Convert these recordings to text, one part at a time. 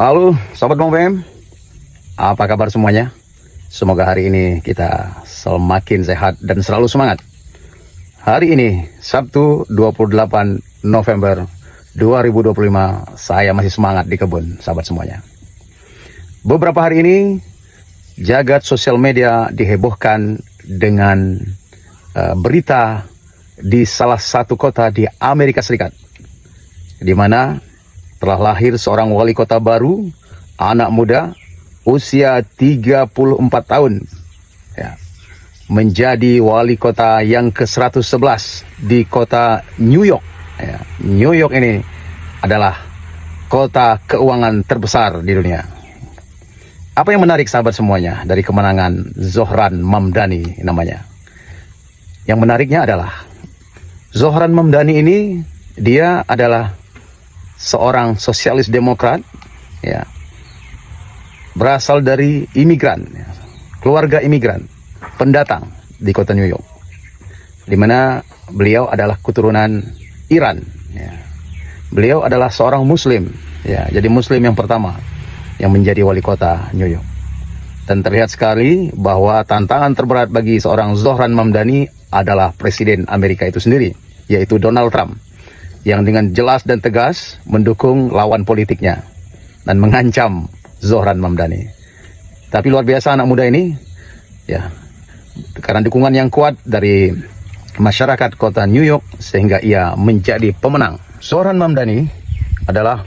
Halo, Sobat BEM, apa kabar semuanya? Semoga hari ini kita semakin sehat dan selalu semangat. Hari ini, Sabtu 28 November 2025, saya masih semangat di kebun, sahabat semuanya. Beberapa hari ini, jagat sosial media dihebohkan dengan berita di salah satu kota di Amerika Serikat, di mana telah lahir seorang wali kota baru, anak muda, usia 34 tahun, ya, menjadi wali kota yang ke-111 di kota New York. Ya, New York ini adalah kota keuangan terbesar di dunia. Apa yang menarik sahabat semuanya dari kemenangan Zohran Mamdani namanya? Yang menariknya adalah Zohran Mamdani ini, dia adalah seorang sosialis demokrat, ya, berasal dari imigran, ya, keluarga imigran, pendatang di kota New York, di mana beliau adalah keturunan Iran. Ya. Beliau adalah seorang Muslim, ya, jadi Muslim yang pertama yang menjadi wali kota New York. Dan terlihat sekali bahwa tantangan terberat bagi seorang Zohran Mamdani adalah Presiden Amerika itu sendiri, yaitu Donald Trump, yang dengan jelas dan tegas mendukung lawan politiknya dan mengancam Zohran Mamdani. Tapi luar biasa anak muda ini, ya, karena dukungan yang kuat dari masyarakat kota New York sehingga ia menjadi pemenang. Zohran Mamdani adalah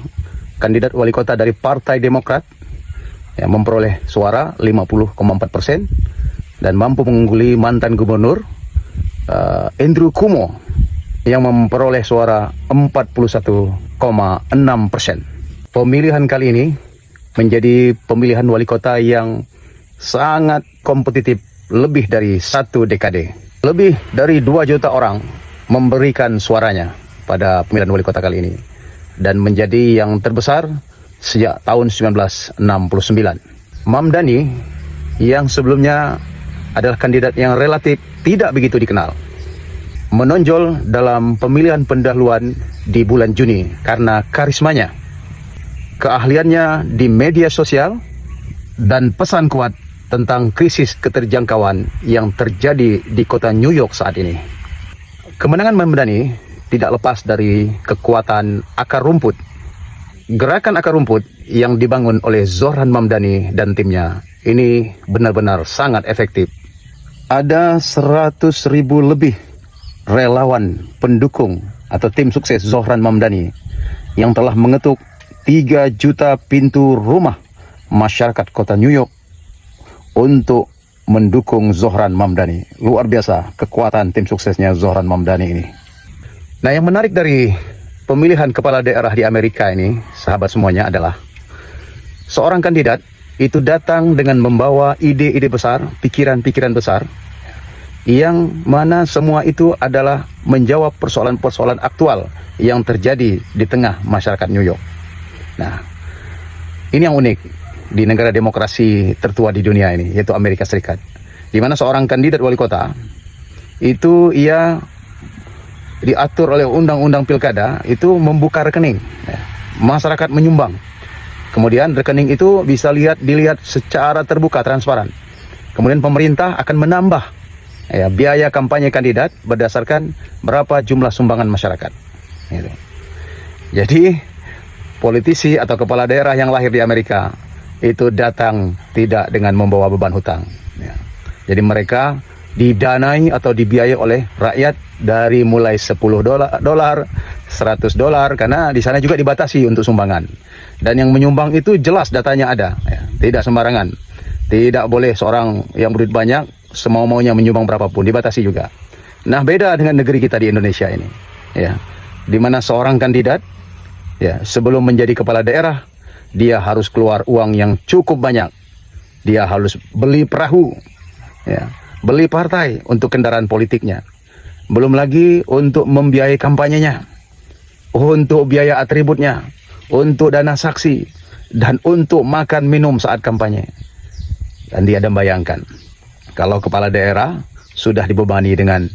kandidat wali kota dari Partai Demokrat yang memperoleh suara 50,4% dan mampu mengungguli mantan gubernur Andrew Cuomo yang memperoleh suara 41,6%. Pemilihan kali ini menjadi pemilihan wali kota yang sangat kompetitif lebih dari 1 dekade. Lebih dari 2 juta orang memberikan suaranya pada pemilihan wali kota kali ini, dan menjadi yang terbesar sejak tahun 1969. Mamdani yang sebelumnya adalah kandidat yang relatif tidak begitu dikenal, menonjol dalam pemilihan pendahuluan di bulan Juni karena karismanya, keahliannya di media sosial, dan pesan kuat tentang krisis keterjangkauan yang terjadi di kota New York saat ini. Kemenangan Mamdani tidak lepas dari kekuatan akar rumput. Gerakan akar rumput yang dibangun oleh Zohran Mamdani dan timnya ini benar-benar sangat efektif. Ada 100.000 lebih relawan pendukung atau tim sukses Zohran Mamdani yang telah mengetuk 3 juta pintu rumah masyarakat kota New York untuk mendukung Zohran Mamdani. Luar biasa kekuatan tim suksesnya Zohran Mamdani ini. Nah, yang menarik dari pemilihan kepala daerah di Amerika ini, sahabat semuanya, adalah seorang kandidat itu datang dengan membawa ide-ide besar, pikiran-pikiran besar, yang mana semua itu adalah menjawab persoalan-persoalan aktual yang terjadi di tengah masyarakat New York. Nah, ini yang unik di negara demokrasi tertua di dunia ini, yaitu Amerika Serikat, di mana seorang kandidat wali kota itu ia diatur oleh undang-undang pilkada itu membuka rekening, ya, masyarakat menyumbang, kemudian rekening itu bisa dilihat secara terbuka, transparan, kemudian pemerintah akan menambah, ya, biaya kampanye kandidat berdasarkan berapa jumlah sumbangan masyarakat, gitu. Jadi politisi atau kepala daerah yang lahir di Amerika itu datang tidak dengan membawa beban hutang, ya. Jadi mereka didanai atau dibiayai oleh rakyat dari mulai $10, $100, karena di sana juga dibatasi untuk sumbangan. Dan yang menyumbang itu jelas datanya ada, ya, tidak sembarangan. Tidak boleh seorang yang berduit banyak semau-maunya menyumbang berapapun, dibatasi juga. Nah, beda dengan negeri kita di Indonesia ini, ya, di mana seorang kandidat, ya, sebelum menjadi kepala daerah dia harus keluar uang yang cukup banyak. Dia harus beli perahu, ya, beli partai untuk kendaraan politiknya. Belum lagi untuk membiayai kampanyenya, untuk biaya atributnya, untuk dana saksi, dan untuk makan minum saat kampanye. Dan dia membayangkan, kalau kepala daerah sudah dibebani dengan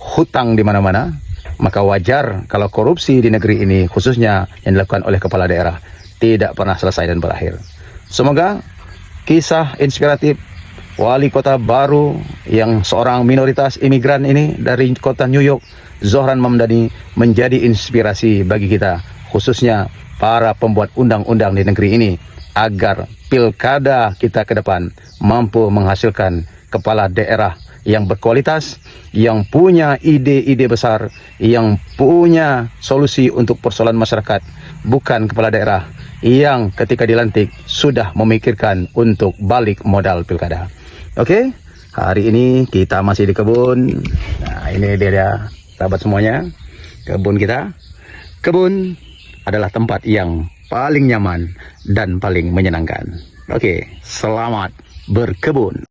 hutang di mana-mana, maka wajar kalau korupsi di negeri ini, khususnya yang dilakukan oleh kepala daerah, tidak pernah selesai dan berakhir. Semoga kisah inspiratif wali kota baru yang seorang minoritas imigran ini dari kota New York, Zohran Mamdani, menjadi inspirasi bagi kita, khususnya para pembuat undang-undang di negeri ini, agar pilkada kita ke depan mampu menghasilkan kepala daerah yang berkualitas, yang punya ide-ide besar, yang punya solusi untuk persoalan masyarakat, bukan kepala daerah yang ketika dilantik sudah memikirkan untuk balik modal pilkada. Oke, hari ini kita masih di kebun. Nah, ini dia sahabat semuanya, kebun kita. Kebun adalah tempat yang paling nyaman dan paling menyenangkan. Oke, selamat berkebun.